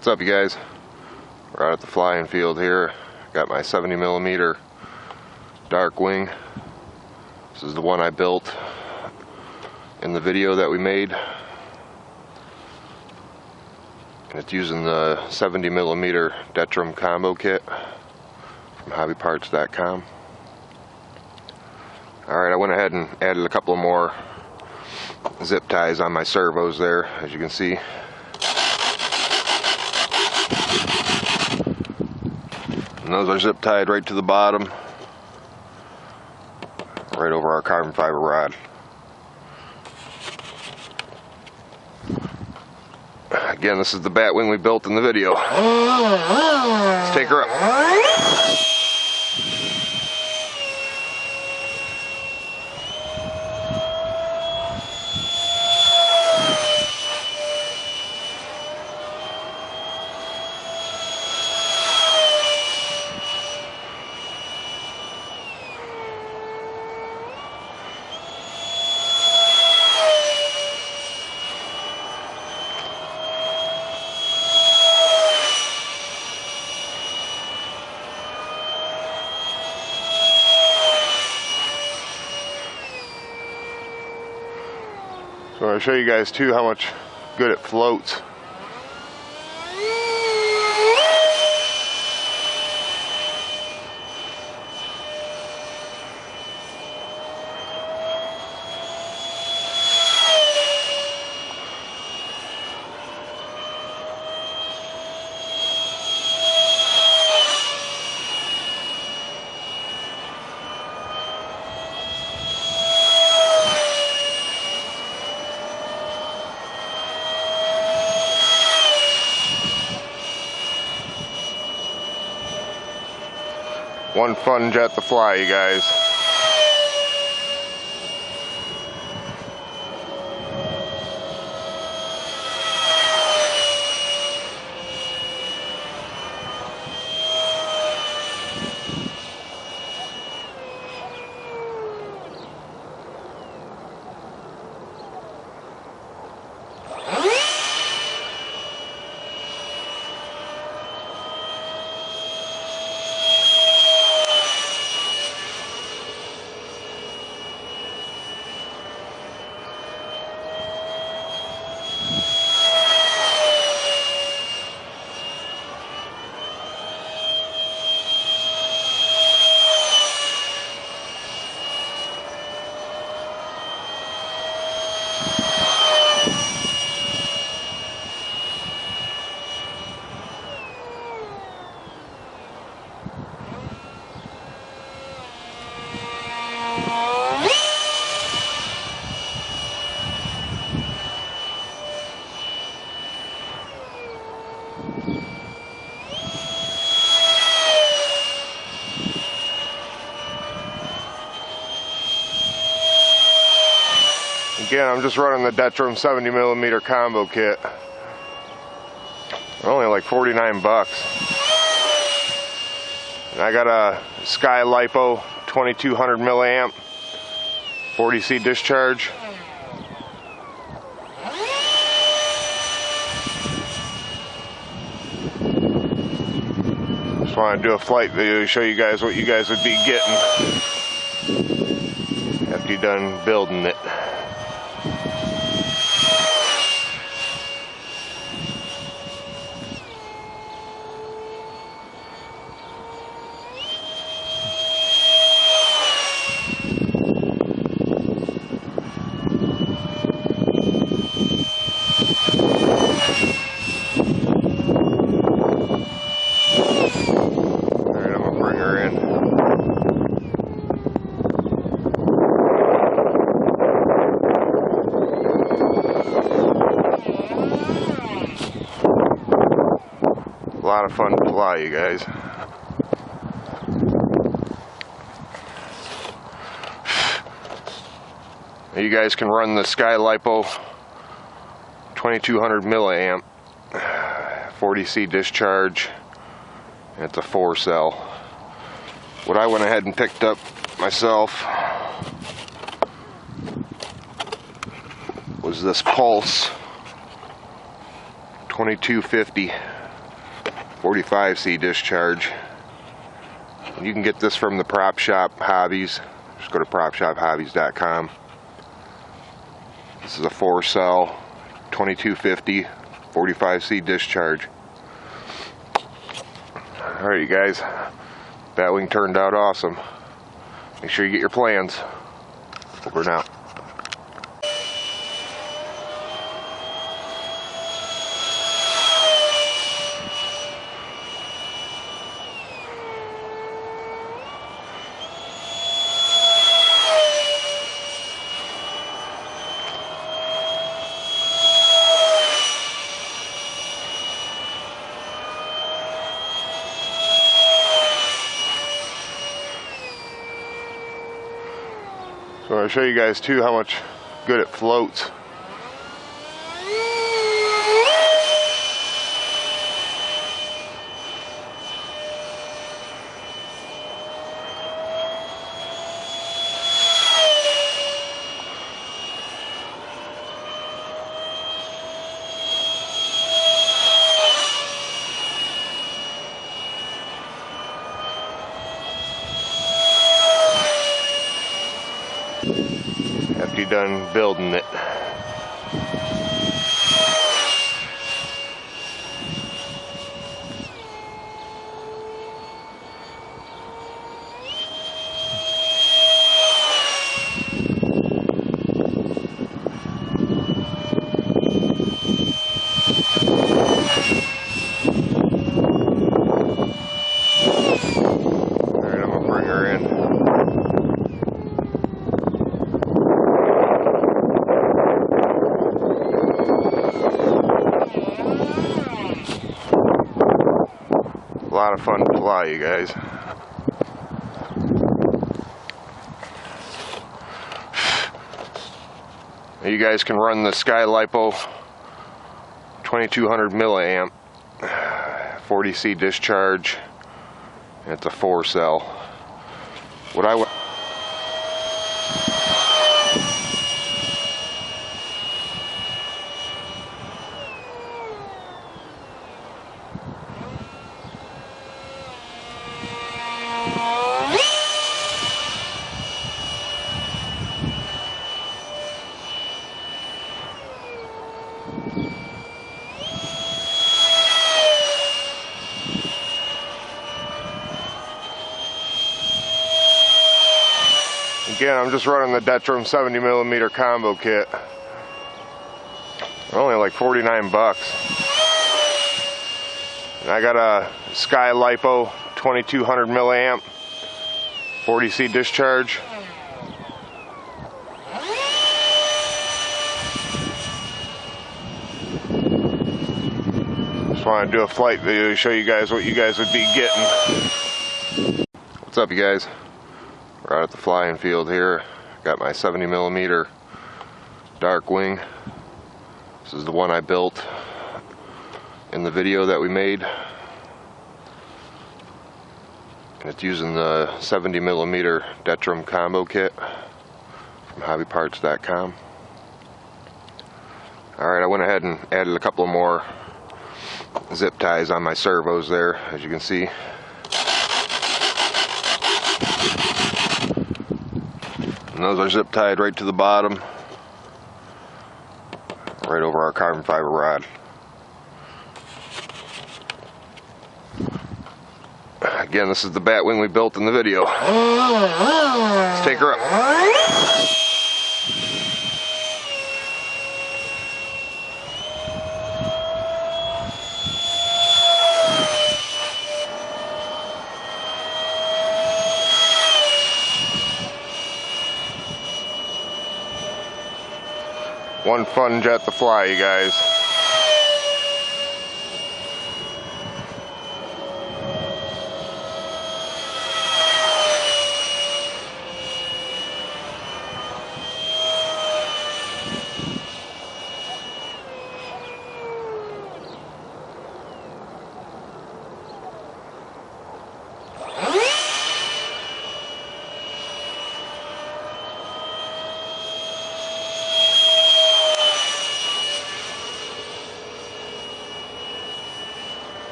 What's up, you guys? We're out at the flying field here. Got my 70mm dark wing. This is the one I built in the video that we made. And it's using the 70mm Detrum combo kit from hobbyparts.com. Alright, I went ahead and added a couple more zip ties on my servos there, as you can see. And those are zip tied right to the bottom, right over our carbon fiber rod. Again, this is the bat wing we built in the video. Let's take her up. So I'll show you guys too how much good it floats. One fun jet to fly, you guys. Again, I'm just running the Detrum 70mm combo kit. Only like 49 bucks. And I got a Sky Lipo 2200 milliamp 40C discharge. Just want to do a flight video to show you guys what you guys would be getting after you're done building it. A lot of fun to fly, you guys. You guys can run the Sky Lipo 2200 milliamp 40C discharge. It's a 4-cell. What I went ahead and picked up myself was this Pulse 2250 45C discharge. And you can get this from the Prop Shop Hobbies. Just go to propshophobbies.com. This is a 4-cell 2250 45C discharge. Alright, you guys, that wing turned out awesome. Make sure you get your plans. Over and out. So I'll show you guys too how much good it floats. After you're done building it. Alright, I'm gonna bring her in. A lot of fun to fly, you guys. You guys can run the Sky Lipo 2200 milliamp 40C discharge. And it's a 4-cell. What I would Again, I'm just running the Detrum 70mm combo kit. Only like 49 bucks. And I got a Sky Lipo 2200 milliamp 40C discharge. Just want to do a flight video to show you guys what you guys would be getting. What's up, you guys? We're out at the flying field here. Got my 70mm dark wing. This is the one I built in the video that we made. And it's using the 70mm Detrum combo kit from hobbyparts.com. Alright, I went ahead and added a couple more zip ties on my servos there, as you can see. And those are zip tied right to the bottom, right over our carbon fiber rod. Again, this is the bat wing we built in the video. Let's take her up. One fun jet to fly, you guys.